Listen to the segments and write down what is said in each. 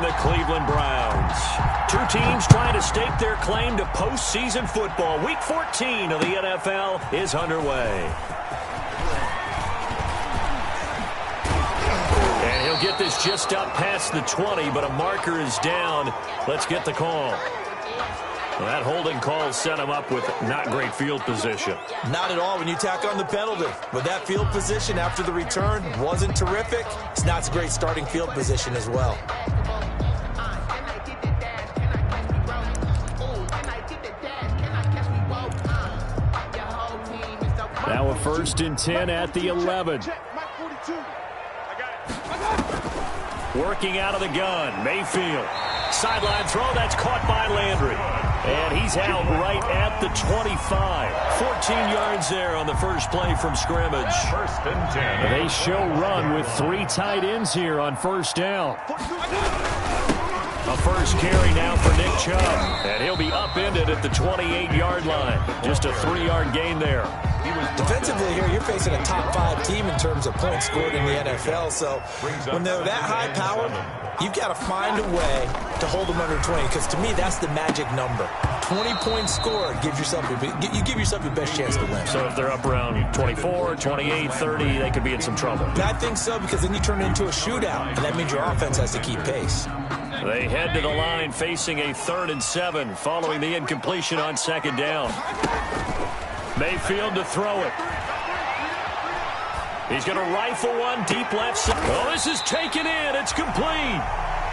and the Cleveland Browns. Two teams trying to stake their claim to postseason football. Week 14 of the NFL is underway. And he'll get this just up past the 20, but a marker is down. Let's get the call. Well, that holding call set him up with not great field position. Not at all when you tack on the penalty. But that field position after the return wasn't terrific. It's not a great starting field position as well. Now a 1st and 10 at the 11. Working out of the gun, Mayfield. Sideline throw, that's caught by Landry. And he's out right at the 25. 14 yards there on the first play from scrimmage. 1st and 10. They show run with 3 tight ends here on 1st down. A first carry now for Nick Chubb. And he'll be upended at the 28-yard line. Just a 3-yard gain there. Defensively here, you're facing a top 5 team in terms of points scored in the NFL. So when they're that high powered, you've got to find a way to hold them under 20. Because to me, that's the magic number. 20 points scored gives yourself you give yourself your best chance to win. So if they're up around 24, 28, 30, they could be in some trouble. I think so, because then you turn it into a shootout, and that means your offense has to keep pace. They head to the line facing a 3rd and 7 following the incompletion on 2nd down. Mayfield to throw it. He's going to rifle one deep left side. Oh, this is taken in. It's complete.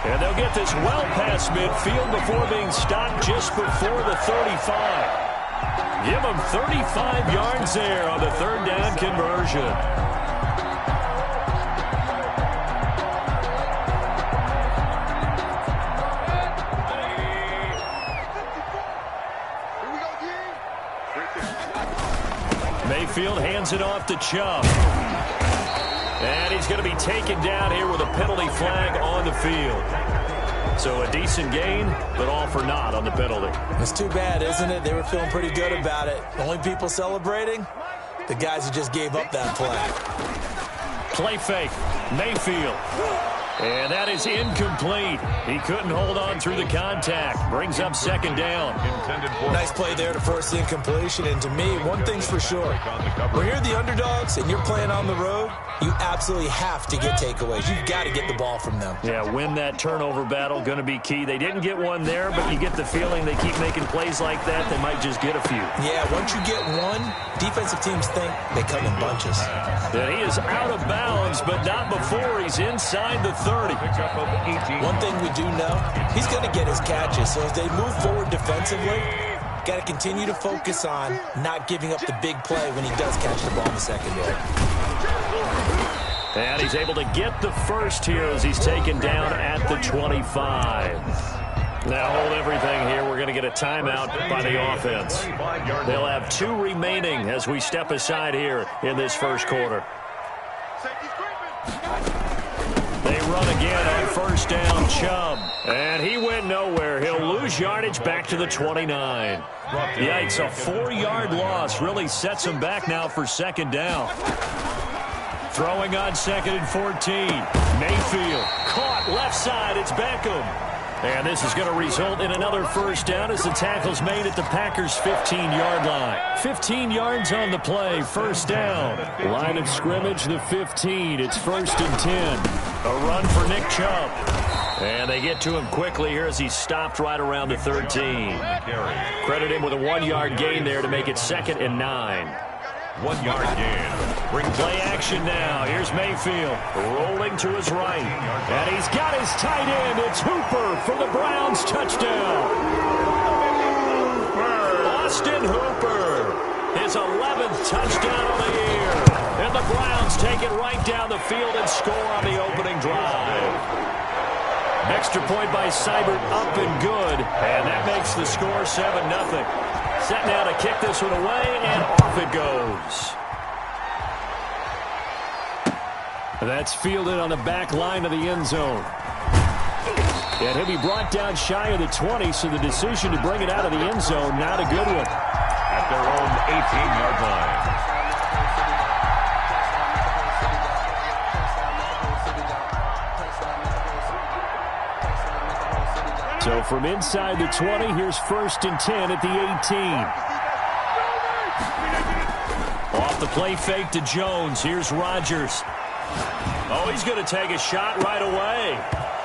And they'll get this well past midfield before being stopped just before the 35. Give them 35 yards there on the 3rd down conversion. Mayfield hands it off to Chubb. And he's going to be taken down here with a penalty flag on the field. So a decent gain, but all for naught on the penalty. It's too bad, isn't it? They were feeling pretty good about it. The only people celebrating, the guys who just gave up that play. Play fake. Mayfield. And that is incomplete. He couldn't hold on through the contact. Brings up 2nd down. Nice play there to force the incompletion. And to me, one thing's for sure. When you're the underdogs and you're playing on the road, you absolutely have to get takeaways. You've got to get the ball from them. Yeah, win that turnover battle. Going to be key. They didn't get one there, but you get the feeling they keep making plays like that. They might just get a few. Yeah, once you get one, defensive teams think they come in bunches. And he is out of bounds, but not before he's inside the 30. One thing we do know, he's going to get his catches. So as they move forward defensively, got to continue to focus on not giving up the big play when he does catch the ball in the secondary. And he's able to get the first here as he's taken down at the 25. Now hold everything here. We're going to get a timeout by the offense. They'll have 2 remaining as we step aside here in this first quarter. They run again on 1st down, Chubb. And he went nowhere. He'll lose yardage back to the 29. Yikes, a 4-yard loss really sets him back now for 2nd down. Throwing on 2nd and 14. Mayfield caught left side. It's Beckham. And this is going to result in another 1st down as the tackle's made at the Packers' 15-yard line. 15 yards on the play, 1st down. Line of scrimmage, the 15. It's 1st and 10. A run for Nick Chubb. And they get to him quickly here as he's stopped right around the 13. Credit him with a 1-yard gain there to make it 2nd and 9. 1-yard gain. Play action now. Here's Mayfield rolling to his right. And he's got his tight end. It's Hooper for the Browns touchdown. Austin Hooper. His 11th touchdown of the year. And the Browns take it right down the field and score on the opening drive. Extra point by Seibert up and good. And that makes the score 7-0. Set now to kick this one away, and off it goes. That's fielded on the back line of the end zone. And he'll be brought down shy of the 20, so the decision to bring it out of the end zone, not a good one. At their own 18-yard line. So from inside the 20, here's 1st and 10 at the 18. Off the play fake to Jones. Here's Rodgers. Oh, he's going to take a shot right away.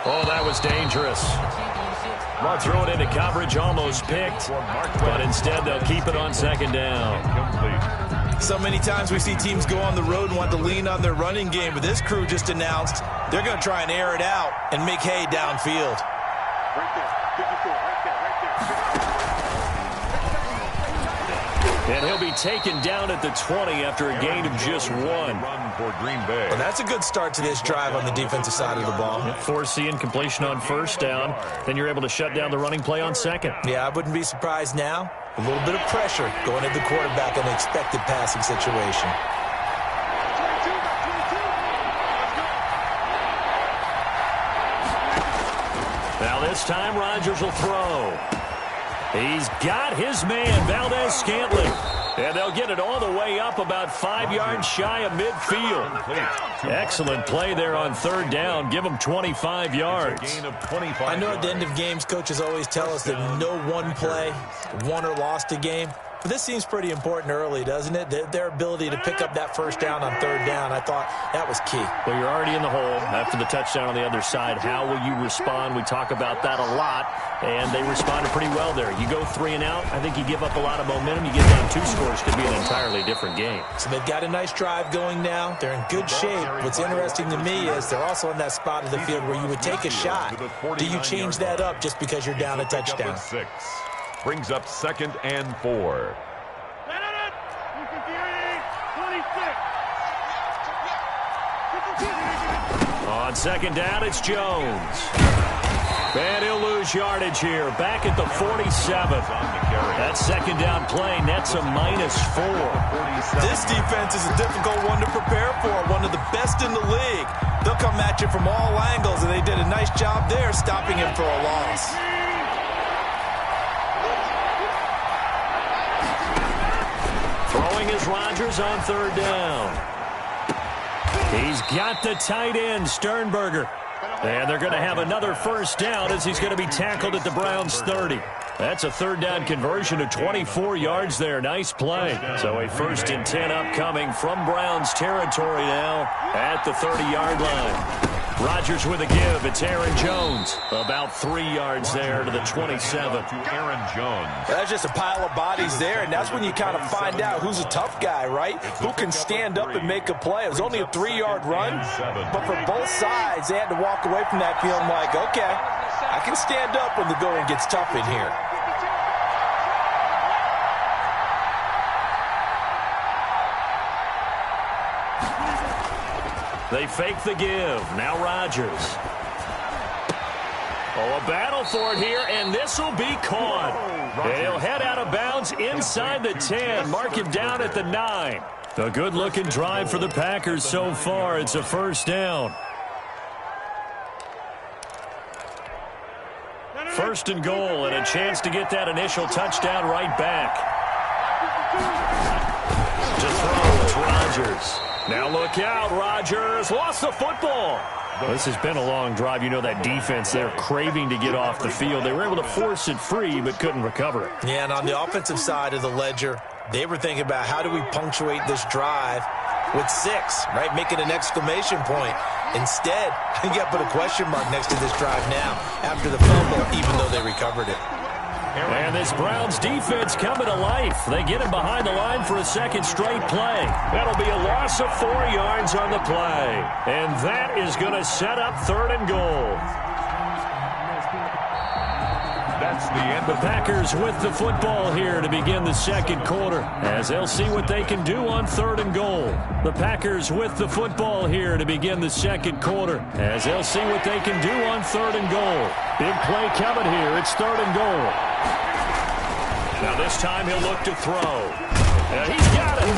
Oh, that was dangerous. Well, throw it into coverage, almost picked. But instead, they'll keep it on 2nd down. So many times we see teams go on the road and want to lean on their running game, but this crew just announced they're going to try and air it out and make hay downfield. And he'll be taken down at the 20 after a gain of just 1. Well, that's a good start to this drive on the defensive side of the ball. Force the incompletion on 1st down. Then you're able to shut down the running play on 2nd. Yeah, I wouldn't be surprised now. A little bit of pressure going at the quarterback in an expected passing situation. Now this time Rodgers will throw. He's got his man, Valdez-Scantling. And they'll get it all the way up about 5 yards shy of midfield. Excellent play there on 3rd down. Give them 25 yards. I know at the end of games, coaches always tell us that no one play won or lost a game. But this seems pretty important early, doesn't it? Their ability to pick up that 1st down on 3rd down, I thought that was key. Well, you're already in the hole after the touchdown on the other side. How will you respond? We talk about that a lot, and they responded pretty well there. You go 3 and out, I think you give up a lot of momentum. You get down 2 scores, could be an entirely different game. So they've got a nice drive going now. They're in good shape. What's interesting to me is they're also in that spot of the field where you would take a shot. Do you change that up just because you're down a touchdown? Brings up 2nd and 4. On 2nd down, it's Jones. And he'll lose yardage here. Back at the 47. That 2nd down play nets a -4. This defense is a difficult one to prepare for. One of the best in the league. They'll come at you from all angles, and they did a nice job there stopping him for a loss. Throwing is Rodgers on 3rd down. He's got the tight end, Sternberger. And they're going to have another 1st down as he's going to be tackled at the Browns' 30. That's a 3rd down conversion of 24 yards there. Nice play. So a 1st and 10 upcoming from Browns territory now at the 30-yard line. Rodgers with a give. It's Aaron Jones. About 3 yards there to the 27. Aaron Jones. That's just a pile of bodies there, and that's when you kind of find out who's a tough guy, right? Who can stand up and make a play. It was only a 3-yard run, but for both sides, they had to walk away from that feeling like, okay, I can stand up when the going gets tough in here. They fake the give. Now Rodgers. Oh, a battle for it here, and this will be caught. And he'll head out of bounds inside the 10. Mark him down at the 9. A good-looking drive for the Packers so far. It's a 1st down. 1st and goal, and a chance to get that initial touchdown right back. To throw, it's Rodgers. Now look out, Rodgers lost the football. This has been a long drive. You know that defense, they're craving to get off the field. They were able to force it free, but couldn't recover it. Yeah, and on the offensive side of the ledger, they were thinking about how do we punctuate this drive with 6, right? Make it an exclamation point. Instead, you got to put a question mark next to this drive now after the fumble, even though they recovered it. And this Browns defense coming to life. They get him behind the line for a 2nd straight play. That'll be a loss of 4 yards on the play. And that is going to set up 3rd and goal. That's the end. The Packers with the football here to begin the 2nd quarter as they'll see what they can do on 3rd and goal. The Packers with the football here to begin the 2nd quarter as they'll see what they can do on 3rd and goal. Big play coming here. It's 3rd and goal. Now this time he'll look to throw. And he's got it.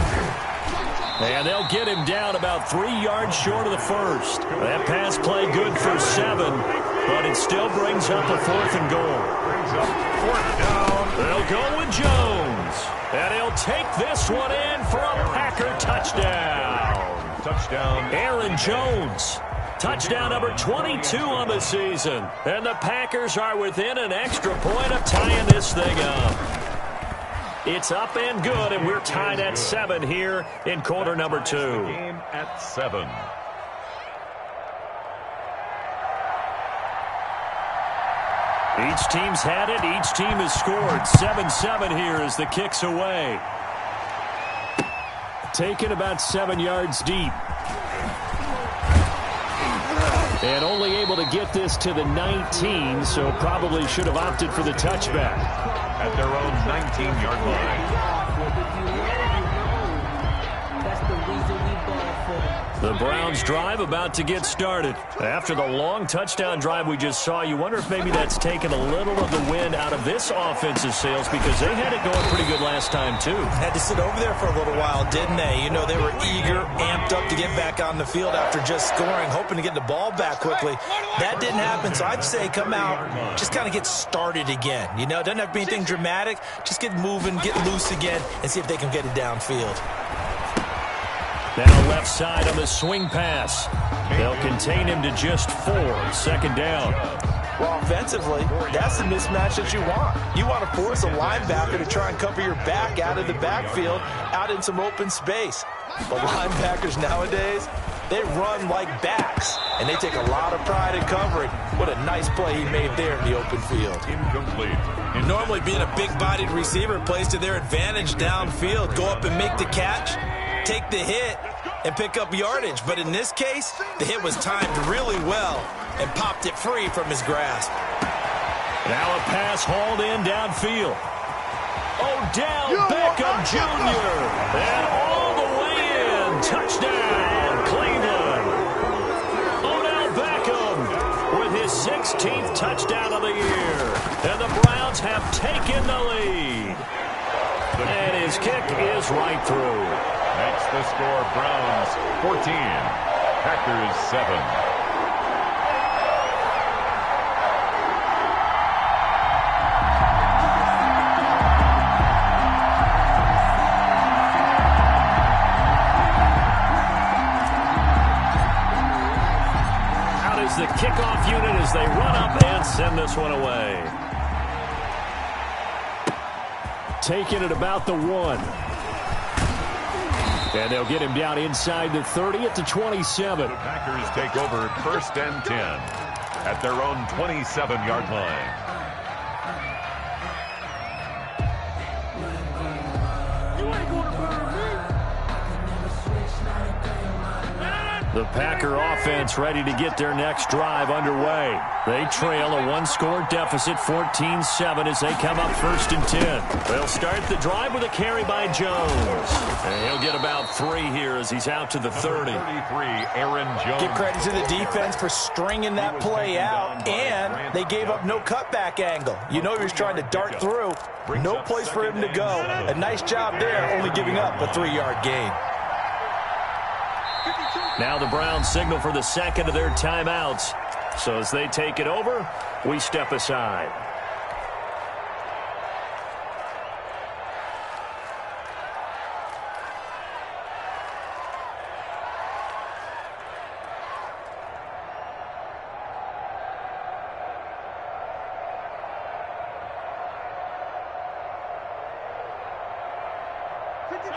And they'll get him down about 3 yards short of the 1st. That pass play good for 7, but it still brings up a 4th and goal. Brings up 4th down. They'll go with Jones. And he'll take this one in for a Packer touchdown. Touchdown. Aaron Jones. Touchdown number 22 on the season. And the Packers are within an extra point of tying this thing up. It's up and good, and we're tied at 7 here in quarter number 2. Game at 7. Each team's had it. Each team has scored. 7-7 here as the kick's away. Taken about 7 yards deep. And only able to get this to the 19, so probably should have opted for the touchback. At their own 19-yard line. The Browns drive about to get started. After the long touchdown drive we just saw, you wonder if maybe that's taken a little of the wind out of this offensive sails, because they had it going pretty good last time too. Had to sit over there for a little while, didn't they? You know, they were eager, amped up to get back on the field after just scoring, hoping to get the ball back quickly. That didn't happen, so I'd say come out, just kind of get started again. You know, it doesn't have to be anything dramatic. Just get moving, get loose again, and see if they can get it downfield. Now left side on the swing pass. They'll contain him to just 4. Second down. Well, offensively, that's the mismatch that you want. You want to force a linebacker to try and cover your back out of the backfield, out in some open space. But linebackers nowadays, they run like backs, and they take a lot of pride in covering. What a nice play he made there in the open field. Incomplete. Normally, being a big-bodied receiver plays to their advantage downfield. Go up and make the catch, take the hit, and pick up yardage. But in this case, the hit was timed really well and popped it free from his grasp. Now a pass hauled in downfield. Odell Beckham Jr. And all the way in. Touchdown, Cleveland. Odell Beckham with his 16th touchdown of the year. And the Browns have taken the lead. And his kick is right through. Makes the score Browns 14, Packers 7. Out is the kickoff unit as they run up and send this one away. Taking it about the 1. And they'll get him down inside the 30 at the 27. The Packers take over 1st and 10 at their own 27-yard line. The Packer offense ready to get their next drive underway. They trail a 1-score deficit, 14-7, as they come up 1st and 10. They'll start the drive with a carry by Jones. And he'll get about 3 here as he's out to the 30. 33, Aaron Jones. Give credit to the defense for stringing that play out, and they gave up no cutback angle. You know he was trying to dart through. No place for him to go. A nice job there, only giving up a 3-yard gain. Now the Browns signal for the second of their timeouts. So as they take it over, we step aside.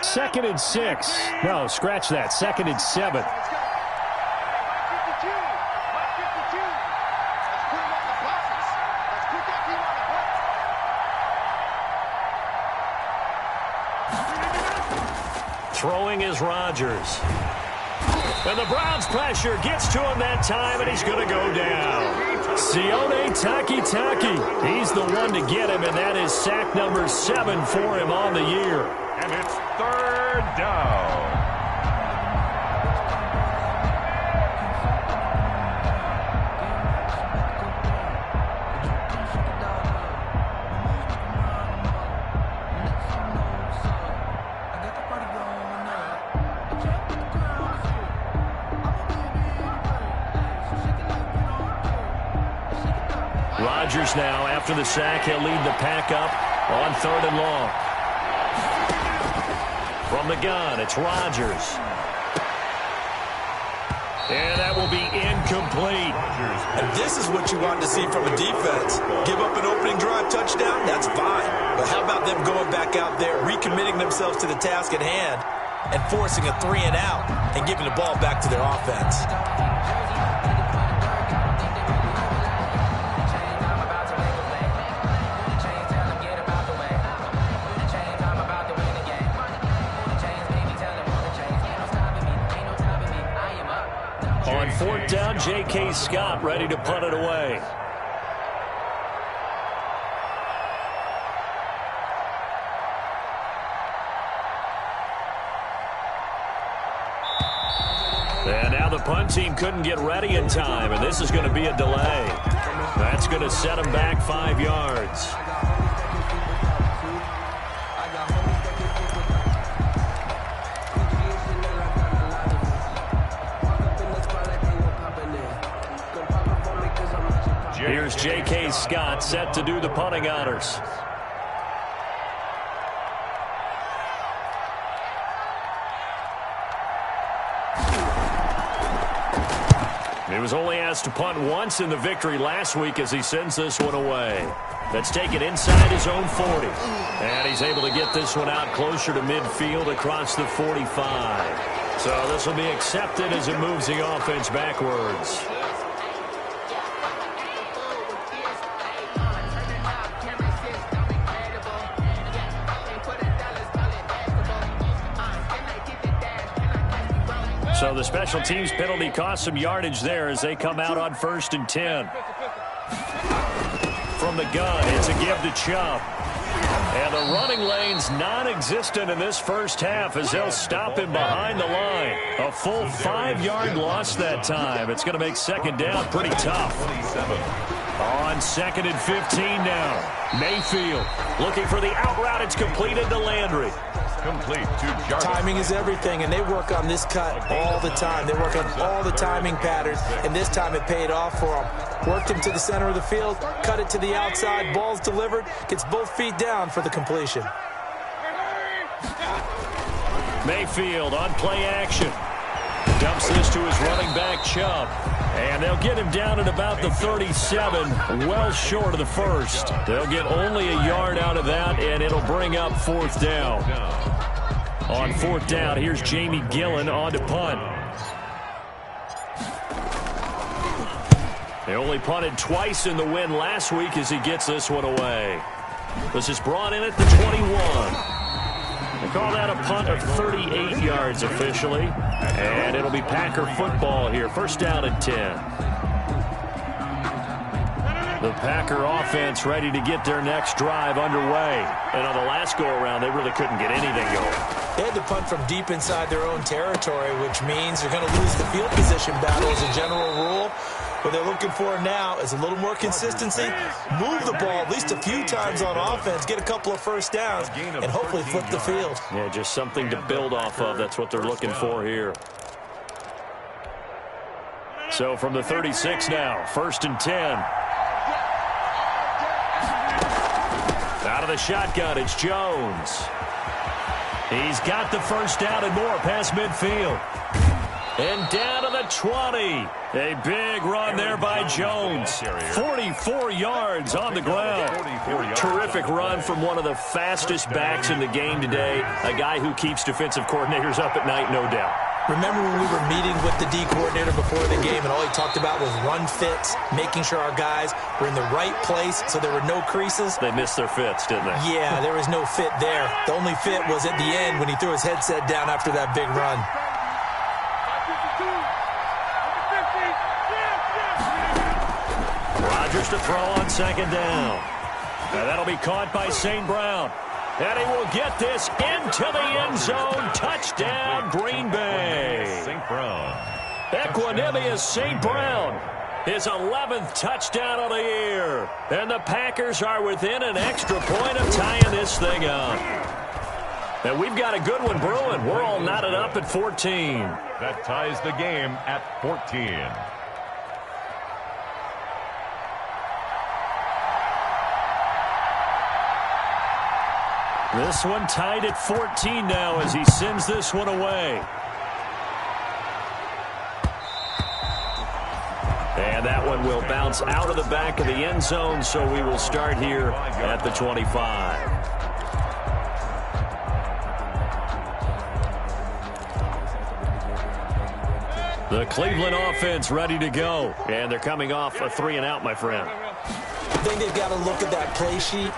Second and 6. No, scratch that. 2nd and 7. Throwing is Rodgers. And the Browns pressure gets to him that time, and he's going to go down. Sione Takitaki. He's the one to get him, and that is sack number 7 for him on the year. And it's 3rd down. Rodgers now, after the sack, he'll lead the pack up on 3rd and long. From the gun, it's Rodgers. And that will be complete. And this is what you want to see from a defense. Give up an opening drive touchdown, that's fine. But how about them going back out there, recommitting themselves to the task at hand, and forcing a 3 and out and giving the ball back to their offense. On 4th down, J.K. Scott ready to punt it away. And now the punt team couldn't get ready in time, and this is going to be a delay. That's going to set them back 5 yards. Here's J.K. Scott set to do the punting honors. He was only asked to punt once in the victory last week as he sends this one away. That's taken inside his own 40. And he's able to get this one out closer to midfield across the 45. So this will be accepted as it moves the offense backwards. So the special teams penalty cost some yardage there as they come out on 1st and 10. From the gun, it's a give to Chubb. And the running lane's non-existent in this first half as they'll stop him behind the line. A full 5-yard loss that time. It's going to make 2nd down pretty tough. On 2nd and 15 now. Mayfield looking for the out route. It's completed to Landry. Complete to Jarvis. Timing is everything, and they work on this cut all the time. They work on all the timing patterns, and this time it paid off for them. Worked him to the center of the field, cut it to the outside, ball's delivered, gets both feet down for the completion. Mayfield on play action. Dumps this to his running back, Chubb. And they'll get him down at about the 37, well short of the first. They'll get only a yard out of that, and it'll bring up 4th down. On 4th down, here's Jamie Gillen on to punt. They only punted twice in the win last week as he gets this one away. This is brought in at the 21. They call that a punt of 38 yards officially. And it'll be Packer football here. 1st down and 10. The Packer offense ready to get their next drive underway. And on the last go-around, they really couldn't get anything going. They had to punt from deep inside their own territory, which means they're going to lose the field position battle as a general rule. What they're looking for now is a little more consistency, move the ball at least a few times on offense, get a couple of 1st downs, and hopefully flip the field. Yeah, just something to build off of. That's what they're looking for here. So from the 36 now, 1st and 10. Out of the shotgun, it's Jones. He's got the 1st down and more past midfield. And down to the 20. A big run there by Jones. 44 yards on the ground. Terrific run from one of the fastest backs in the game today. A guy who keeps defensive coordinators up at night, no doubt. Remember when we were meeting with the D coordinator before the game and all he talked about was run fits, making sure our guys were in the right place so there were no creases? They missed their fits, didn't they? Yeah, there was no fit there. The only fit was at the end when he threw his headset down after that big run. Rodgers to throw on 2nd down. And that'll be caught by St. Brown. And he will get this into the end zone. Touchdown, Green Bay. St. Brown. Equanimous St. Brown. His 11th touchdown of the year. And the Packers are within an extra point of tying this thing up. And we've got a good one brewing. We're all knotted up at 14. That ties the game at 14. This one tied at 14 now as he sends this one away. one will bounce out of the back of the end zone, so we will start here at the 25. The Cleveland offense ready to go. And they're coming off a 3-and-out, my friend. I think they've got to look at that play sheet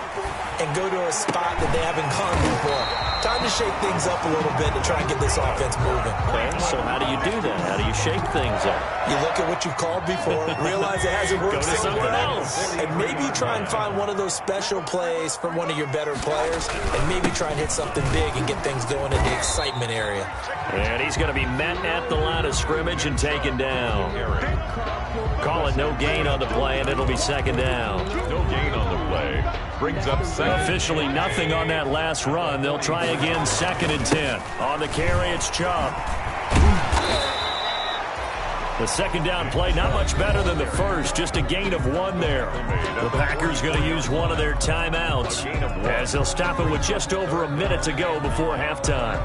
and go to a spot that they haven't gone before. Time to shake things up a little bit to try and get this offense moving. Okay, so how do you do that? How do you shake things up? You look at what you've called before, realize it hasn't worked. Go to something else. And maybe try and find one of those special plays from one of your better players, and maybe try and hit something big and get things going in the excitement area. And he's going to be met at the line of scrimmage and taken down. Call it no gain on the play, and it'll be second down. No gain on the play. Brings up second. Officially nothing on that last run. They'll try again, 2nd and 10. On the carry, it's Chubb. The second down play, not much better than the first. Just a gain of 1 there. The Packers going to use one of their timeouts as they'll stop it with just over a minute to go before halftime.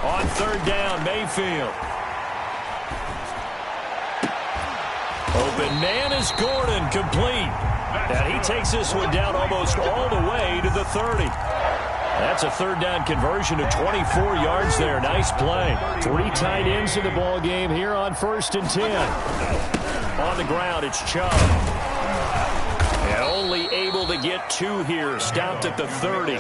On 3rd down, Mayfield. Open man is Gordon, complete. And he takes this one down almost all the way to the 30. That's a 3rd down conversion to 24 yards there. Nice play. 3 tight ends in the ball game here on 1st and 10. On the ground, it's Chubb. And only able to get 2 here. Stopped at the 30.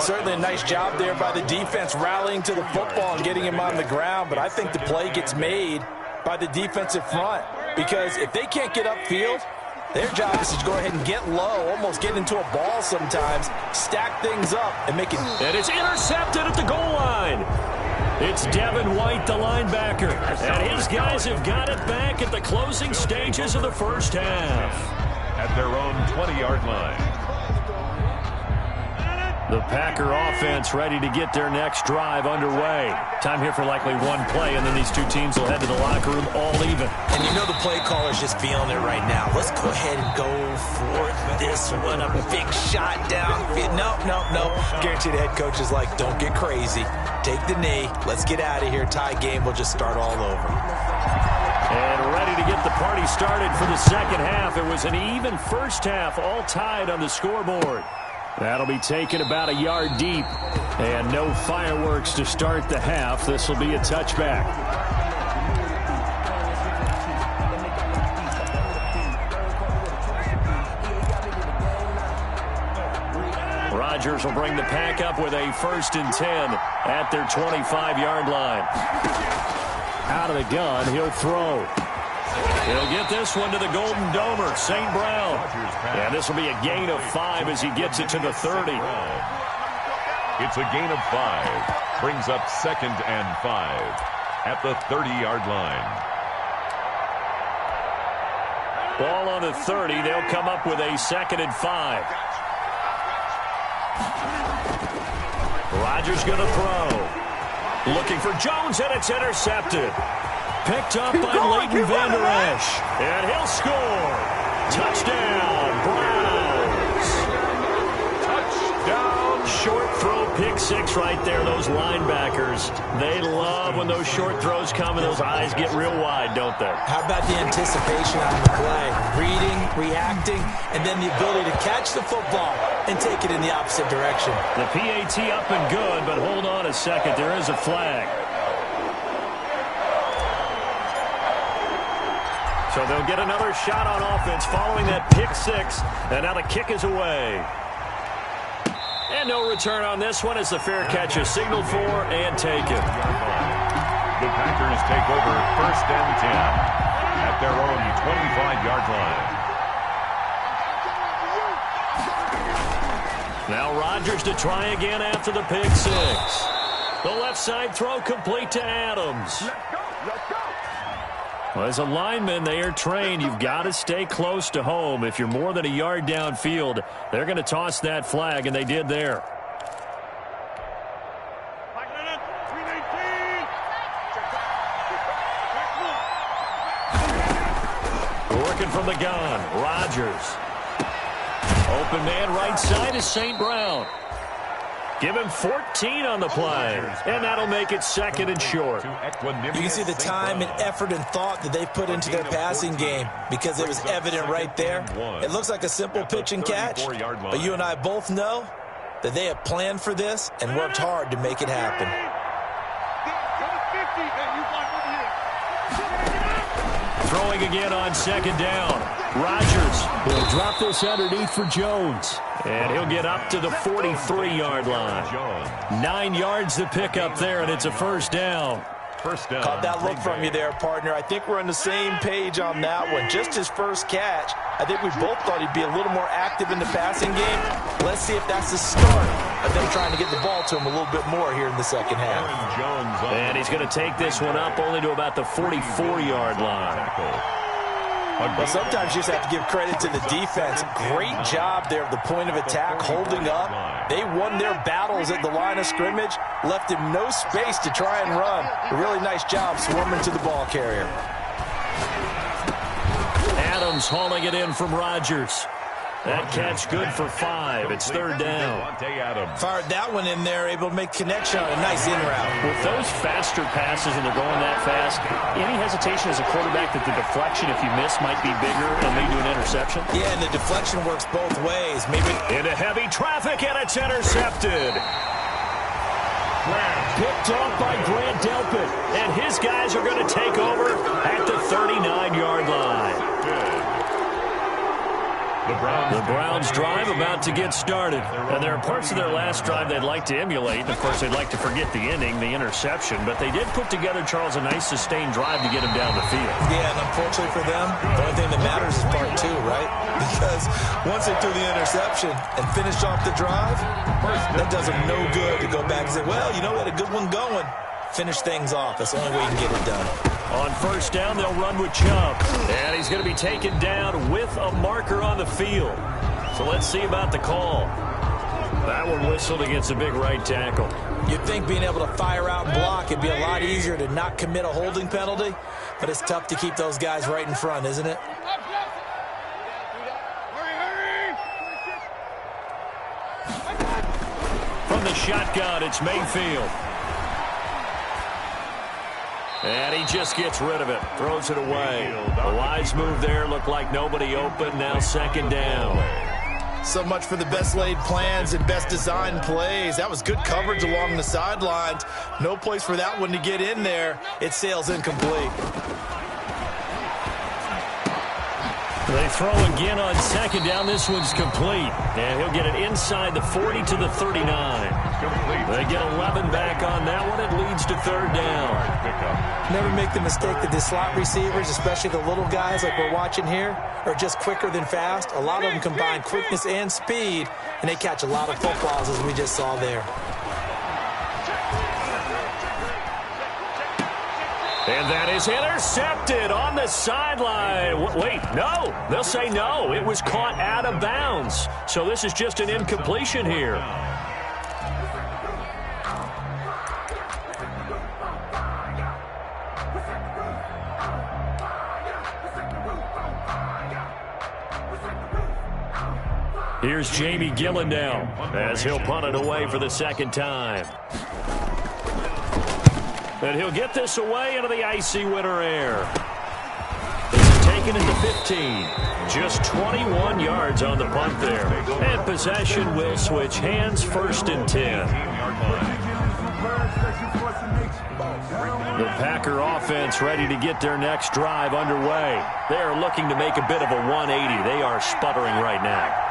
Certainly a nice job there by the defense rallying to the football and getting him on the ground, but I think the play gets made by the defensive front, because if they can't get upfield, their job is to go ahead and get low, almost get into a ball sometimes, stack things up, and make it. And it's intercepted at the goal line. It's Devin White, the linebacker, and his guys have got it back at the closing stages of the first half. At their own 20-yard line. The Packer offense ready to get their next drive underway. Time here for likely 1 play, and then these 2 teams will head to the locker room all even. And you know the play caller's just feeling it right now. Let's go ahead and go for this one. A big shot down. No. Guaranteed the head coach is like, don't get crazy. Take the knee. Let's get out of here. Tie game. We'll just start all over. And ready to get the party started for the second half. It was an even first half, all tied on the scoreboard. That'll be taken about a yard deep. And no fireworks to start the half. This will be a touchback. Rodgers will bring the pack up with a 1st and 10 at their 25-yard line. Out of the gun, he'll throw. He'll get this one to the Golden Domer, St. Brown. And this will be a gain of 5 as he gets it to the 30. It's a gain of 5. Brings up 2nd and 5 at the 30-yard line. Ball on the 30. They'll come up with a 2nd and 5. Rodgers going to throw. Looking for Jones, and it's intercepted. Picked up by Leighton Vander Esch. And he'll score. Touchdown, Browns. Touchdown. Short throw, pick 6 right there. Those linebackers, they love when those short throws come and those eyes get real wide, don't they? How about the anticipation on the play? Reading, reacting, and then the ability to catch the football and take it in the opposite direction. The PAT up and good, but hold on a second. There is a flag. So they'll get another shot on offense following that pick 6. And now the kick is away. And no return on this one as the fair catch is signaled for and taken. The Packers take over 1st and 10 at their own 25-yard line. Now Rodgers to try again after the pick 6. The left side throw complete to Adams. Well, as a lineman, they are trained. You've got to stay close to home. If you're more than a yard downfield, they're going to toss that flag, and they did there. Working from the gun, Rodgers. Open man right side is St. Brown. Give him 14 on the play, and that'll make it second and short. You can see the time and effort and thought that they've put into their passing game because it was evident right there. It looks like a simple pitch and catch, but you and I both know that they have planned for this and worked hard to make it happen. Throwing again on second down. Rodgers will drop this underneath for Jones. And he'll get up to the 43-yard line. 9 yards to pick up there, and it's a first down. Caught that look from you there, partner. I think we're on the same page on that one. Just his first catch. I think we both thought he'd be a little more active in the passing game. Let's see if that's the start of them trying to get the ball to him a little bit more here in the second half. And he's going to take this one up only to about the 44-yard line. But sometimes you just have to give credit to the defense. Great job there at the point of attack, holding up. They won their battles at the line of scrimmage, left him no space to try and run. A really nice job swarming to the ball carrier. Adams hauling it in from Rodgers. That catch good for 5. It's third down. Fired that one in there, able to make connection on a nice in route. With those faster passes and they're going that fast, any hesitation as a quarterback that the deflection, if you miss, might be bigger and lead to an interception? Yeah, and the deflection works both ways. Maybe into heavy traffic, and it's intercepted. Picked off by Grant Delpit, and his guys are going to take over at the 39-yard line. The Browns drive about to get started. And there are parts of their last drive they'd like to emulate. And of course, they'd like to forget the ending, the interception. But they did put together, Charles, a nice sustained drive to get him down the field. Yeah, and unfortunately for them, the only thing that matters is part 2, right? Because once they threw the interception and finished off the drive, that does them no good to go back and say, well, you know, we had a good one going. Finish things off. That's the only way you can get it done. On first down, they'll run with Chubb. And he's going to be taken down with a marker on the field. So let's see about the call. That one whistled against a big right tackle. You'd think being able to fire out and block, it'd be a lot easier to not commit a holding penalty. But it's tough to keep those guys right in front, isn't it? From the shotgun, it's Mayfield. And he just gets rid of it, throws it away. A wise move there, looked like nobody open, now second down. So much for the best laid plans and best designed plays. That was good coverage along the sidelines. No place for that one to get in there. It sails incomplete. They throw again on second down. This one's complete. And he'll get it inside the 40 to the 39. They get 11 back on that one. It leads to third down. Never make the mistake that the slot receivers, especially the little guys like we're watching here, are just quicker than fast. A lot of them combine quickness and speed, and they catch a lot of footballs, as we just saw there. And that is intercepted on the sideline. Wait, no. They'll say no. It was caught out of bounds. So this is just an incompletion here. Here's Jamie Gillen now as he'll punt it away for the second time. And he'll get this away into the icy winter air. It's taken at the 15. Just 21 yards on the punt there. And possession will switch hands, first and 10. The Packer offense ready to get their next drive underway. They are looking to make a bit of a 180. They are sputtering right now.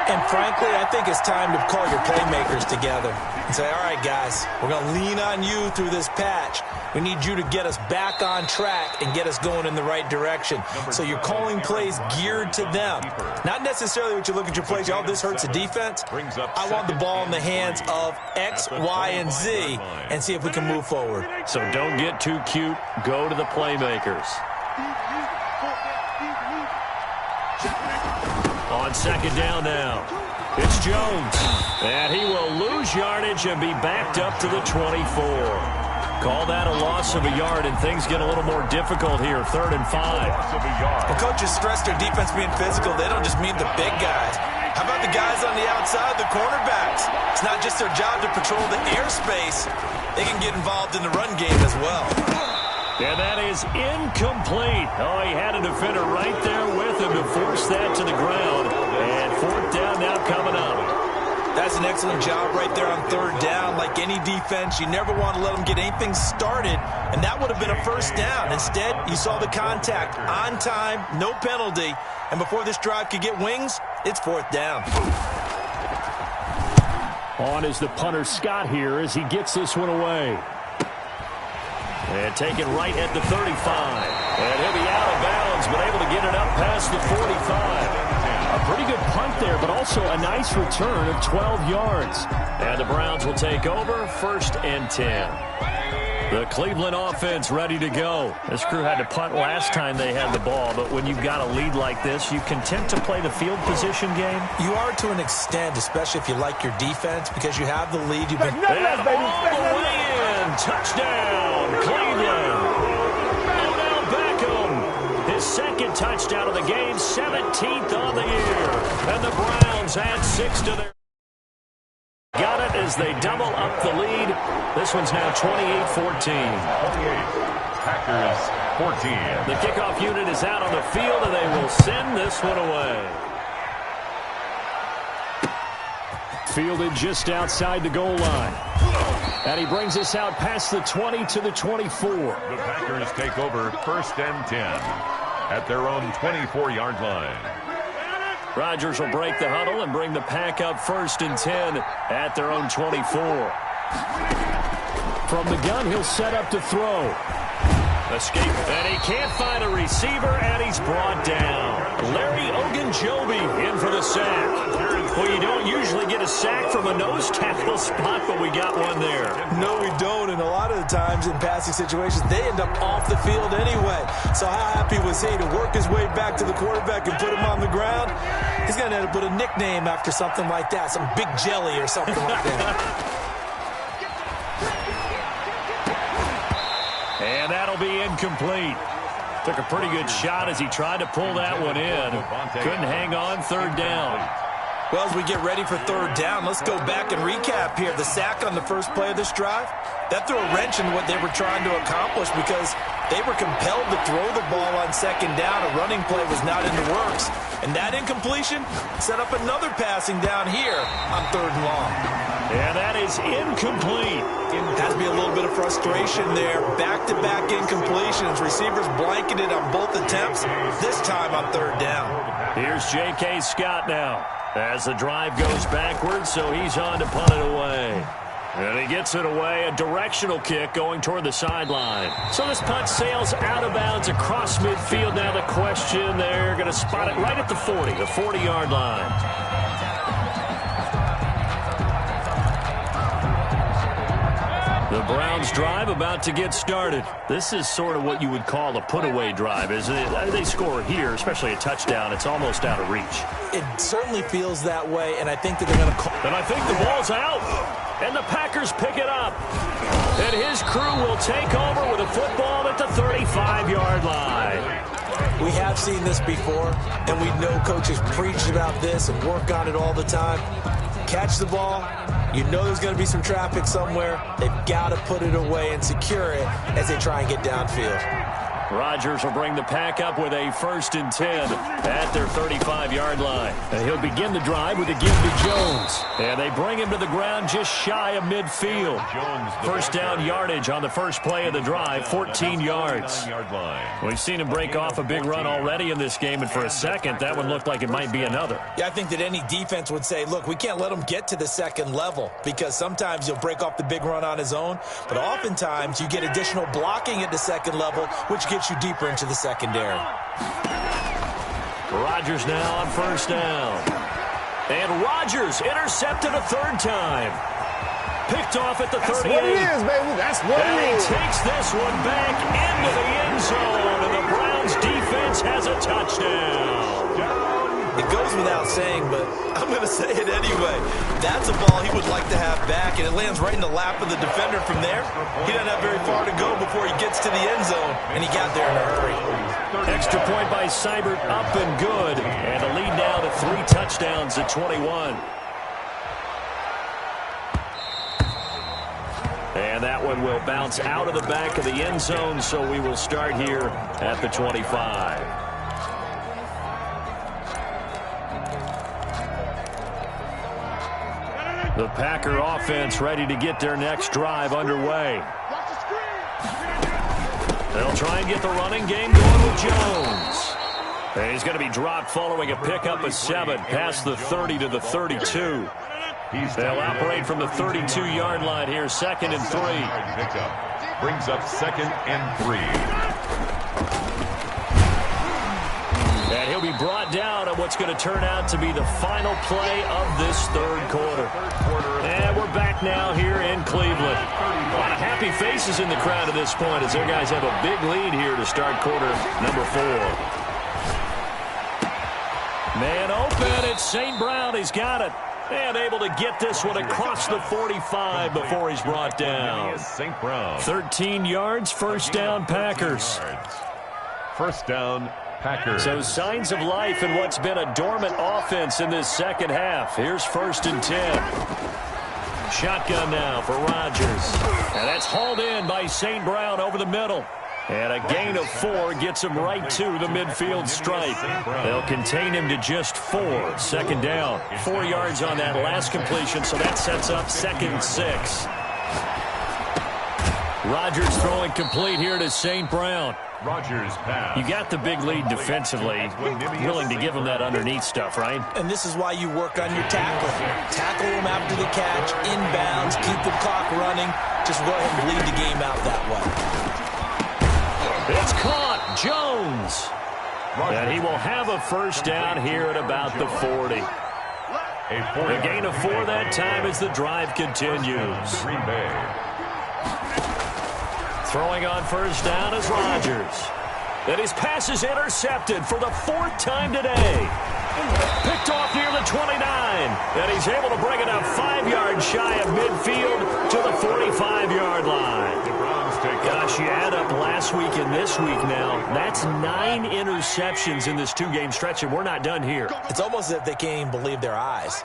And frankly, I think it's time to call your playmakers together and say, all right, guys, we're going to lean on you through this patch. We need you to get us back on track and get us going in the right direction. So you're calling plays geared to them. Not necessarily what you look at your plays, oh, this hurts the defense. I want the ball in the hands of X, Y, and Z and see if we can move forward. So don't get too cute. Go to the playmakers. On second down now, it's Jones. And he will lose yardage and be backed up to the 24. Call that a loss of a yard, and things get a little more difficult here, 3rd and 5. The coaches stress their defense being physical. They don't just mean the big guys. How about the guys on the outside, the cornerbacks? It's not just their job to patrol the airspace. They can get involved in the run game as well. And that is incomplete. Oh, he had a defender right there with him to force that to the ground. And fourth down now coming up. That's an excellent job right there on third down. Like any defense, you never want to let them get anything started, and that would have been a first down. Instead, you saw the contact on time, no penalty, and before this drive could get wings, it's fourth down. On is the punter Scott here as he gets this one away. And taken right at the 35. And he'll be out of bounds, but able to get it up past the 45. A pretty good punt there, but also a nice return of 12 yards. And the Browns will take over, 1st and 10. The Cleveland offense ready to go. This crew had to punt last time they had the ball, but when you've got a lead like this, you content to play the field position game? You are to an extent, especially if you like your defense, because you have the lead. You've been and all the way in. Touchdown, Cleveland. Odell Beckham. His second touchdown of the game, 17th on the year. And the Browns add 6 to their... Got it as they double up the lead. This one's now 28-14. Packers 14. The kickoff unit is out on the field, and they will send this one away. Fielded just outside the goal line. And he brings us out past the 20 to the 24. The Packers take over 1st and 10 at their own 24-yard line. Rodgers will break the huddle and bring the pack up 1st and 10 at their own 24. From the gun, he'll set up to throw. Escape, and he can't find a receiver, and he's brought down. Larry Ogunjobi in for the sack. Well, you don't usually get a sack from a nose tackle spot, but we got one there. No, we don't, and a lot of the times in passing situations, they end up off the field anyway. So how happy was he to work his way back to the quarterback and put him on the ground? He's going to end up with a nickname after something like that, some Big Jelly or something like that. And that'll be incomplete. Took a pretty good shot as he tried to pull that one in. Couldn't hang on, 3rd down. Well, as we get ready for 3rd down, let's go back and recap here. The sack on the first play of this drive, that threw a wrench in what they were trying to accomplish because they were compelled to throw the ball on 2nd down. A running play was not in the works. And that incompletion set up another passing down here on 3rd and long. And that is incomplete. Has to be a little bit of frustration there. Back-to-back incompletions. Receivers blanketed on both attempts, this time on 3rd down. Here's J.K. Scott now as the drive goes backwards, so he's on to punt it away. And he gets it away, a directional kick going toward the sideline. So this punt sails out of bounds across midfield. Now the question, they're going to spot it right at the 40, the 40-yard line. The Browns drive about to get started. This is sort of what you would call a put-away drive, isn't it? They score here, especially a touchdown. It's almost out of reach. It certainly feels that way, and I think that they're going to call. And I think the ball's out, and the Packers pick it up. And his crew will take over with a football at the 35-yard line. We have seen this before, and we know coaches preach about this and work on it all the time. Catch the ball. You know there's going to be some traffic somewhere. They've got to put it away and secure it as they try and get downfield. Rodgers will bring the pack up with a 1st and 10 at their 35-yard line. And he'll begin the drive with a give to Jones. And they bring him to the ground just shy of midfield. First down yardage on the first play of the drive, 14 yards. We've seen him break off a big run already in this game, and for a second, that one looked like it might be another. Yeah, I think that any defense would say, look, we can't let him get to the 2nd level because sometimes he'll break off the big run on his own, but oftentimes you get additional blocking at the 2nd level, which gets you deeper into the secondary. Rodgers now on 1st down. And Rodgers intercepted a 3rd time. Picked off at the 38. That's what it is, baby. That's what and it is. He takes this one back into the end zone, and the Browns defense has a touchdown. It goes without saying, but I'm going to say it anyway. That's a ball he would like to have back, and it lands right in the lap of the defender from there. He doesn't have very far to go before he gets to the end zone, and he got there in a hurry. Extra point by Seibert, up and good. And the lead now to 3 touchdowns at 21. And that one will bounce out of the back of the end zone, so we will start here at the 25. The Packer offense ready to get their next drive underway. They'll try and get the running game going with Jones. And he's going to be dropped following a pickup of 7 past the 30 to the 32. They'll operate from the 32-yard line here, 2nd and 3. Pickup brings up 2nd and 3. And he'll be brought down at what's going to turn out to be the final play of this third quarter. And we're back now here in Cleveland. A lot of happy faces in the crowd at this point as their guys have a big lead here to start quarter number 4. Man open, it's St. Brown. He's got it. And able to get this one across the 45 before he's brought down. St. Brown. 13 yards, first down, Packers. First down, Packers. So signs of life in what's been a dormant offense in this second half. Here's 1st and 10. Shotgun now for Rodgers. And that's hauled in by St. Brown over the middle. And a gain of 4 gets him right to the midfield stripe. They'll contain him to just 4. 2nd down. 4 yards on that last completion, so that sets up 2nd and 6. Rodgers throwing complete here to St. Brown. Rodgers pass. You got the big lead defensively. Willing to give him that underneath stuff, right? And this is why you work on your tackling. Tackle him after the catch, inbounds, keep the clock running. Just go ahead and bleed the game out that way. It's caught. Jones. And he will have a first down here at about the 40. A gain of 4 that time as the drive continues. Green Bay. Throwing on first down is Rodgers. And his pass is intercepted for the 4th time today. Picked off near the 29. And he's able to bring it up 5 yards shy of midfield to the 45-yard line. Gosh, you add up last week and this week now. That's 9 interceptions in this 2-game stretch, and we're not done here. It's almost as if they can't even believe their eyes.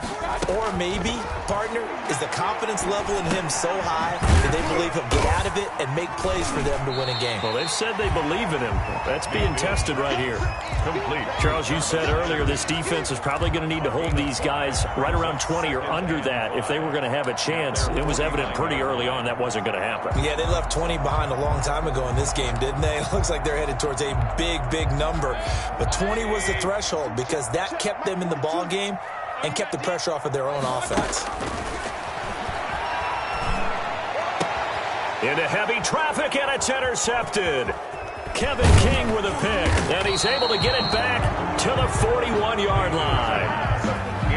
Or maybe, partner, is the confidence level in him so high that they believe he'll get out of it and make plays for them to win a game. Well, they've said they believe in him. That's being tested right here. Complete. Charles, you said earlier this defense is probably going to need to hold these guys right around 20 or under that if they were going to have a chance. It was evident pretty early on that wasn't going to happen. Yeah, they left 20 behind a long time ago in this game, didn't they? It looks like they're headed towards a big number. But 20 was the threshold because that kept them in the ball game and kept the pressure off of their own offense. Into heavy traffic, and it's intercepted. Kevin King with a pick, and he's able to get it back to the 41-yard line.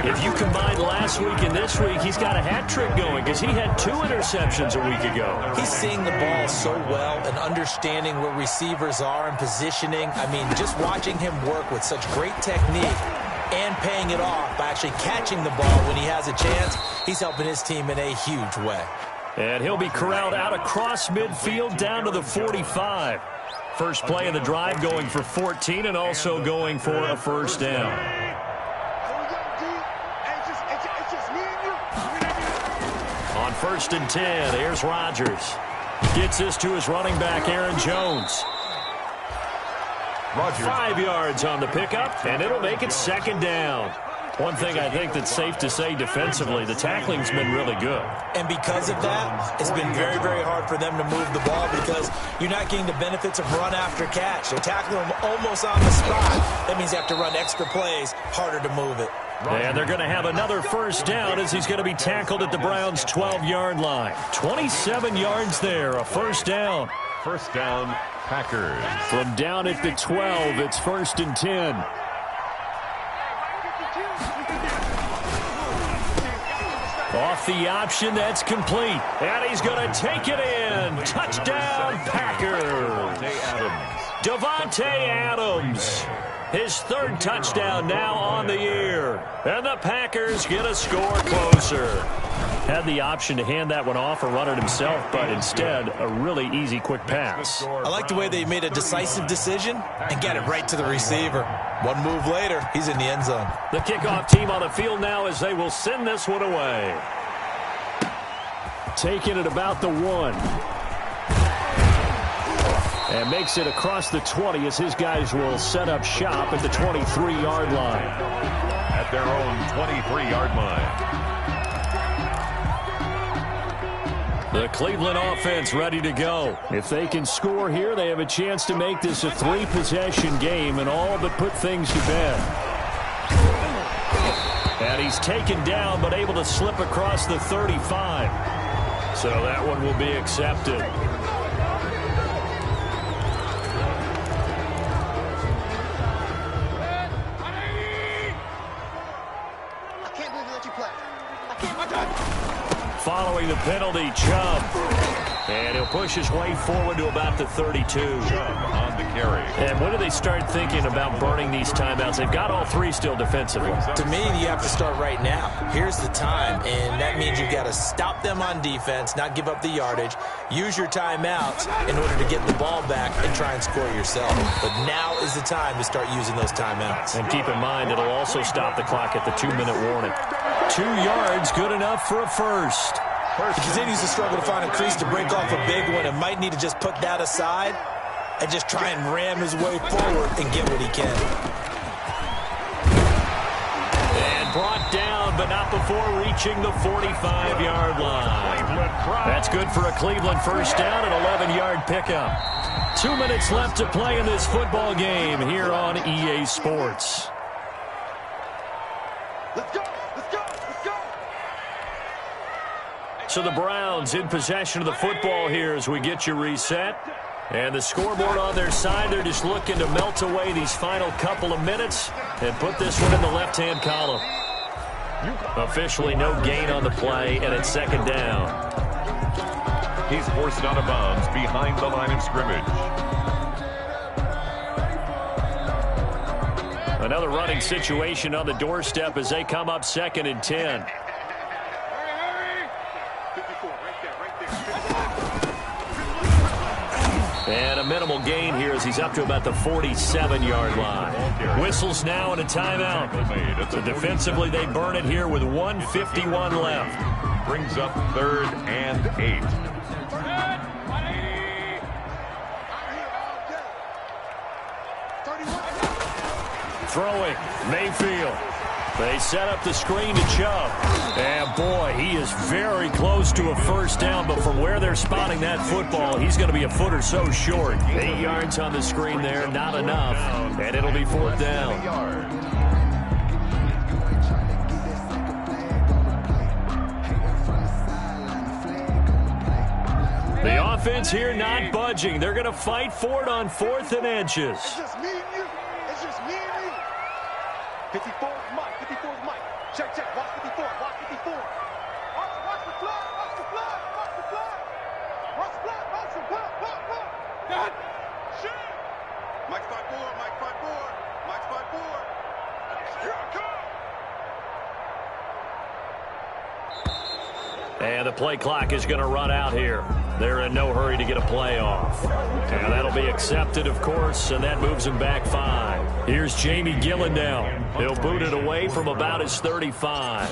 If you combine last week and this week, he's got a hat trick going because he had 2 interceptions a week ago. He's seeing the ball so well and understanding where receivers are and positioning. I mean, just watching him work with such great technique and paying it off by actually catching the ball when he has a chance, he's helping his team in a huge way. And he'll be corralled out across midfield down to the 45. First play of the drive going for 14 and also going for a first down. On 1st and 10, here's Rodgers. Gets this to his running back, Aaron Jones. Rodgers. 5 yards on the pickup, and it'll make it 2nd down. One thing I think that's safe to say defensively, the tackling's been really good. And because of that, it's been very hard for them to move the ball because you're not getting the benefits of run after catch. They're tackling them almost on the spot. That means you have to run extra plays, harder to move it. And they're going to have another first down as he's going to be tackled at the Browns' 12-yard line. 27 yards there, a first down. First down, Packers. From down at the 12, it's 1st and 10. Off the option, that's complete. And he's going to take it in. Touchdown, Packers. Davante Adams. His 3rd touchdown now on the year. And the Packers get a score closer. Had the option to hand that one off or run it himself, but instead, a really easy, quick pass. I like the way they made a decisive decision and get it right to the receiver. One move later, he's in the end zone. The kickoff team on the field now as they will send this one away. Taking it about the 1. And makes it across the 20 as his guys will set up shop at the 23-yard line. At their own 23-yard line. The Cleveland offense ready to go. If they can score here, they have a chance to make this a 3-possession game and all but put things to bed. And he's taken down but able to slip across the 35. So that one will be accepted. Following the penalty, Chubb. And he'll push his way forward to about the 32. Chubb on the carry. And when do they start thinking about burning these timeouts? They've got all 3 still defensively. To me, you have to start right now. Here's the time, and that means you've got to stop them on defense, not give up the yardage, use your timeouts in order to get the ball back and try and score yourself. But now is the time to start using those timeouts. And keep in mind, it'll also stop the clock at the 2-minute warning. 2 yards, good enough for a first. He continues to struggle to find a crease to break off a big one and might need to just put that aside and just try and ram his way forward and get what he can. And brought down, but not before reaching the 45-yard line. That's good for a Cleveland first down, an 11-yard pickup. 2 minutes left to play in this football game here on EA Sports. Let's go. So the Browns in possession of the football here as we get you reset. And the scoreboard on their side, they're just looking to melt away these final couple of minutes and put this one in the left-hand column. Officially no gain on the play, and it's second down. He's forced out of bounds behind the line of scrimmage. Another running situation on the doorstep as they come up 2nd and 10. And a minimal gain here as he's up to about the 47-yard line. Whistles now and a timeout. So defensively, they burn it here with 1:51 left. Brings up 3rd and 8. Throwing, Mayfield. They set up the screen to Chubb. And, boy, he is very close to a first down, but from where they're spotting that football, he's going to be a foot or so short. 8 yards on the screen there, not enough, and it'll be 4th down. The offense here not budging. They're going to fight for it on 4th and inches. It's just me and you. It's just me and you. 54 is Mike. 54 is Mike. Check. Watch 54. Watch 54. Watch the blood. Watch the blood. Watch the blood. Watch the blood. Watch the blood. Blood. God. Shit. Mike's 5-4. Mike 5-4. Mike's 5-4. Here I come. And the play clock is going to run out here. They're in no hurry to get a play off. And that'll be accepted, of course, and that moves him back 5. Here's Jamie Gillen now. He'll boot it away from about his 35.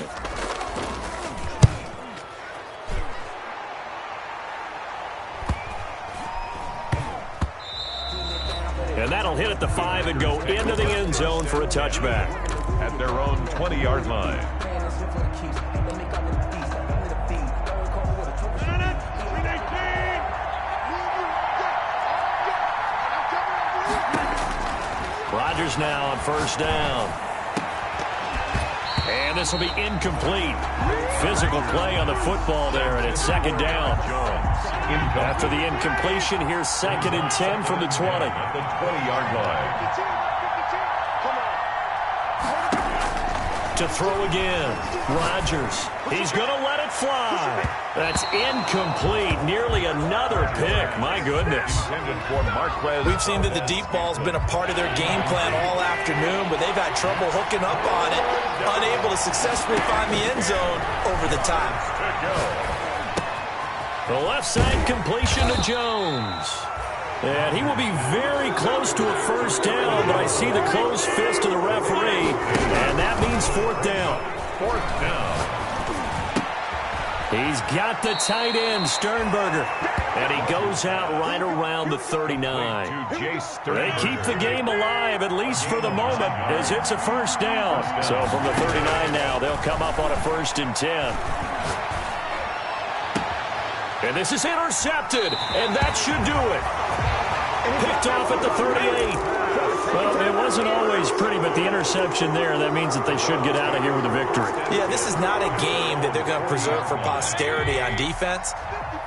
And that'll hit at the 5 and go into the end zone for a touchback. At their own 20-yard line. Rodgers now on first down. And this will be incomplete. Physical play on the football there, and it's second down. After the incompletion, here's 2nd and 10 from the 20. At the 20-yard line. To throw again. Rodgers. He's going to let it fly. That's incomplete. Nearly another pick. My goodness. We've seen that the deep ball's been a part of their game plan all afternoon, but they've had trouble hooking up on it, unable to successfully find the end zone over the time. The left side completion to Jones. And he will be very close to a first down, but I see the closed fist of the referee, and that means fourth down. Fourth down. He's got the tight end, Sternberger, and he goes out right around the 39. They keep the game alive, at least for the moment, as it's a first down. So from the 39 now, they'll come up on a 1st and 10. And this is intercepted, and that should do it. Picked off at the 38. Well, it wasn't always pretty, but the interception there, that means that they should get out of here with a victory. Yeah, this is not a game that they're going to preserve for posterity on defense,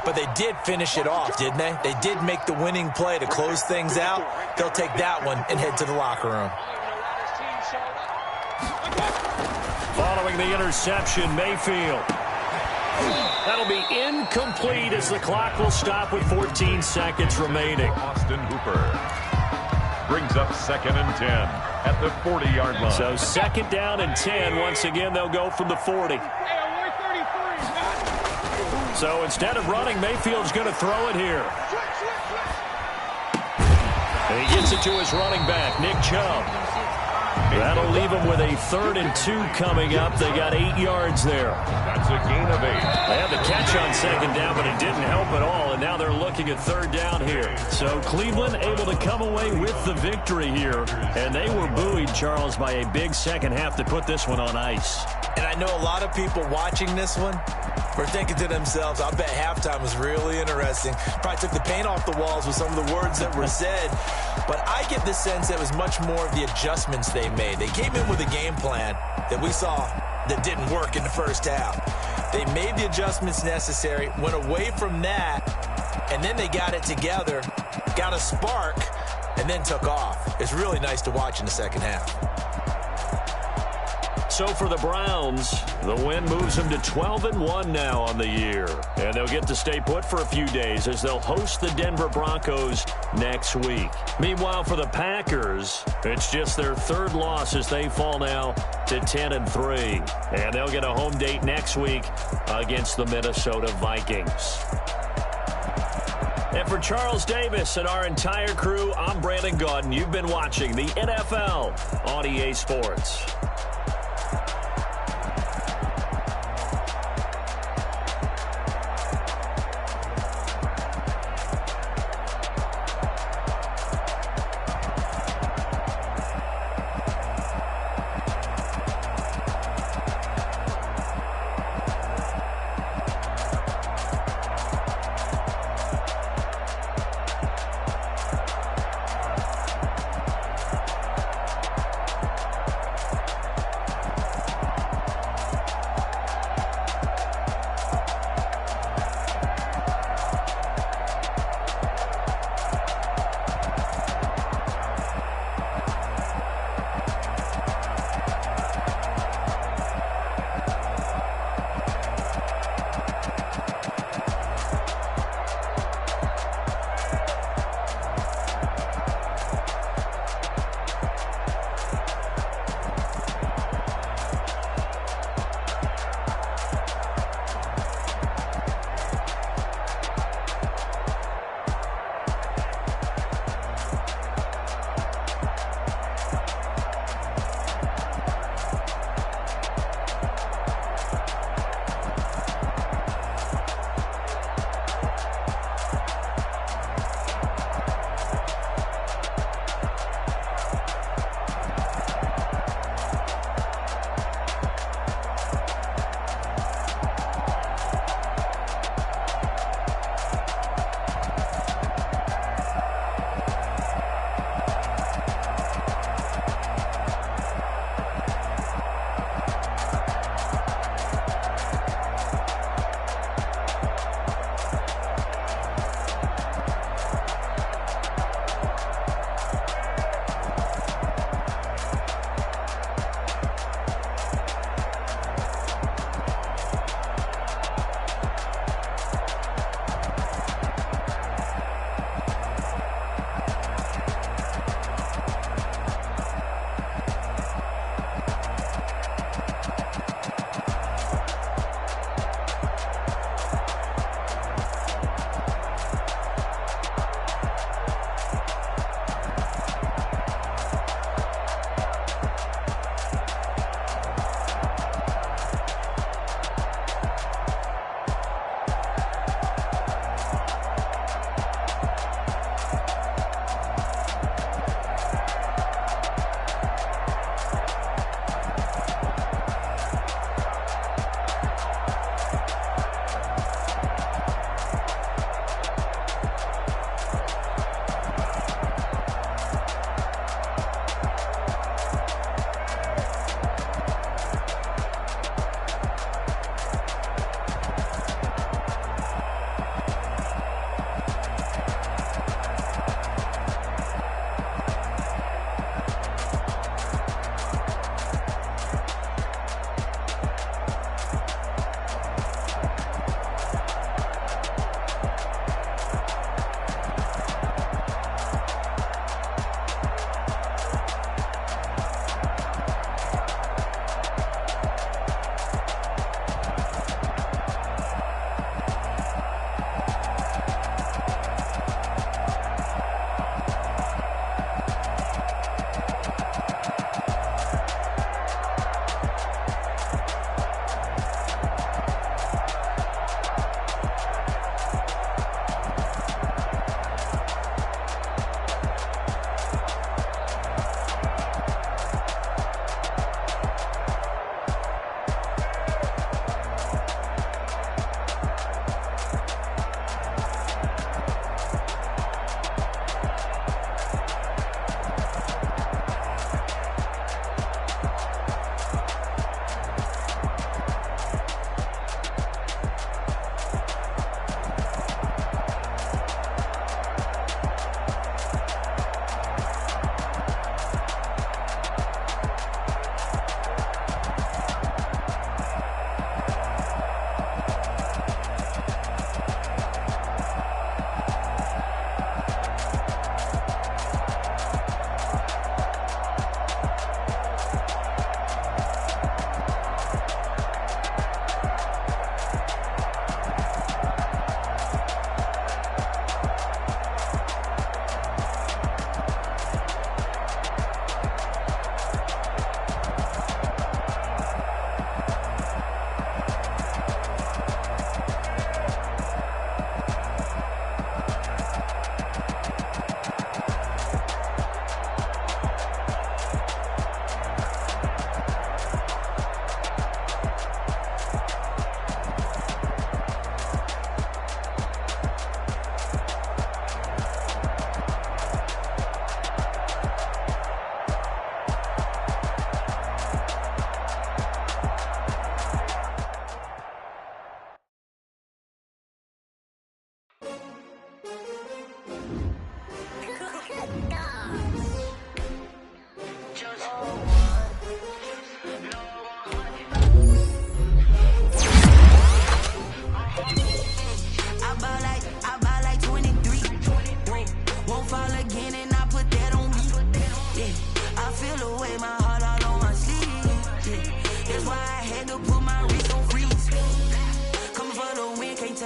but they did finish it off, didn't they? They did make the winning play to close things out. They'll take that one and head to the locker room. Following the interception, Mayfield. That'll be incomplete as the clock will stop with 14 seconds remaining. Austin Hooper brings up 2nd and 10 at the 40-yard line. So 2nd down and 10. Once again, they'll go from the 40. So instead of running, Mayfield's going to throw it here. And he gets it to his running back, Nick Chubb. That'll leave them with a 3rd and 2 coming up. They got 8 yards there. That's a gain of 8. They had the catch on 2nd down, but it didn't help at all, and now they're looking at 3rd down here. So Cleveland able to come away with the victory here, and they were buoyed, Charles, by a big second half to put this one on ice. And I know a lot of people watching this one were thinking to themselves, I bet halftime was really interesting. Probably took the paint off the walls with some of the words that were said. But I get the sense that it was much more of the adjustments they made. They came in with a game plan that we saw that didn't work in the first half. They made the adjustments necessary, went away from that, and then they got it together, got a spark, and then took off. It's really nice to watch in the second half. So for the Browns, the win moves them to 12-1 now on the year. And they'll get to stay put for a few days as they'll host the Denver Broncos next week. Meanwhile, for the Packers, it's just their 3rd loss as they fall now to 10-3. And they'll get a home date next week against the Minnesota Vikings. And for Charles Davis and our entire crew, I'm Brandon Gaudin. You've been watching the NFL on EA Sports.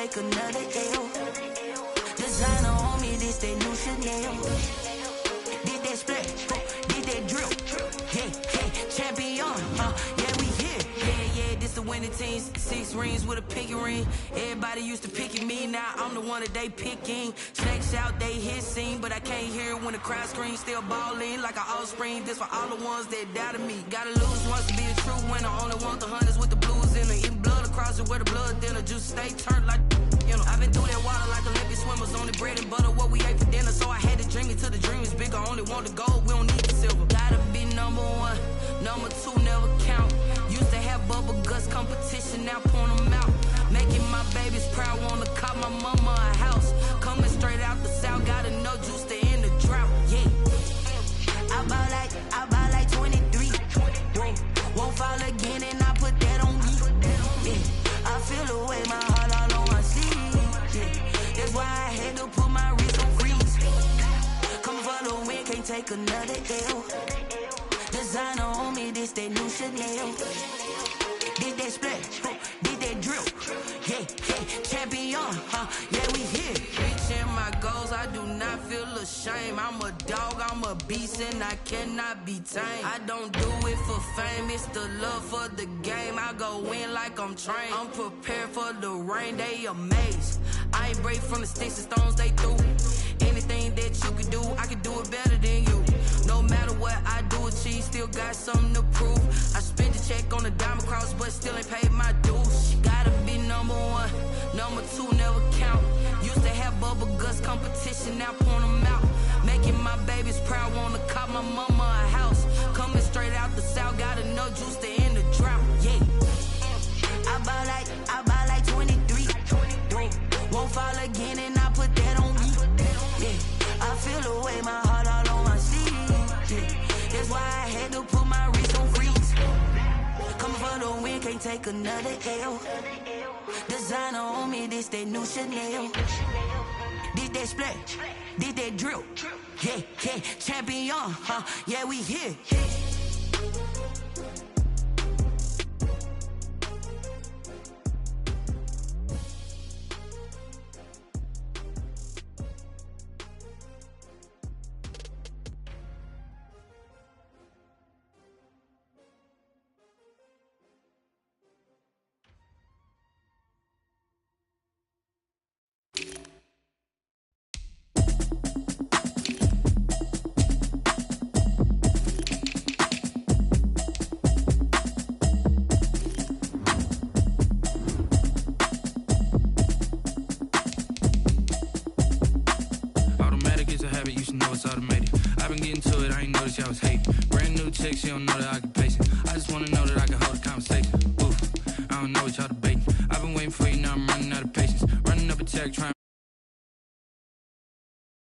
take another L. Designer on me, this that new Chanel. Did that split, did that drill. Yeah, champion, yeah, we here. Yeah, this the winning teams. 6 rings with a pinky ring. Everybody used to picking me, now I'm the one that they picking. Snakes out, they hit scene, but I can't hear it when the crowd screams. Still balling like an offspring. This for all the ones that doubted me. Gotta lose once to be a true winner. Only want the hunters with the blues in it. Eating blood across it where the blood dinner. Juice stay turned like, you know. I've been through that water like Olympic swimmers. Only bread and butter, what we ate for dinner. So I had to dream it till the dream is bigger. Only want the gold, we don't need the silver. Gotta be number 1, number 2 never count. Used to have bubble guts competition, now point them out. Making my babies proud, wanna cop my mama a house. Coming straight out the south, gotta know juice to end the drought. Yeah, I bought like 23. Won't fall again, and I put that on me. Yeah, I feel the way, my heart all on my sleeve. Yeah, that's why I had to put my wrist on freeze. Come for the win, can't take another L. Designer on me, this that new Chanel. Did that split, did that drill. Yeah, champion, yeah, we here. Reaching my goals, I do not feel ashamed. I'm a dog, I'm a beast, and I cannot be tamed. I don't do it for fame, it's the love for the game. I go in like I'm trained. I'm prepared for the rain, they amazed. I ain't break from the sticks and stones they threw. Anything that you can do, I can do it better than you. No matter what I do achieve, still got something to prove. I spent the check on the diamond cross, but still ain't paid my dues. Gotta be number 1, number 2 never count. Used to have bubble guts competition, now point them out. Making my babies proud, wanna cop my mama a house. Coming straight out the south, gotta know juice to end the drought. Yeah, I bought like 23. Won't fall again, and I put that on me. Yeah, I feel the way, my heart all on my sleeve. Yeah, that's why I had to put my wrist on freeze. Coming for the win, can't take another L. Designer on me, this that new Chanel. Did that split, did that drill. Yeah, champion, yeah, we here.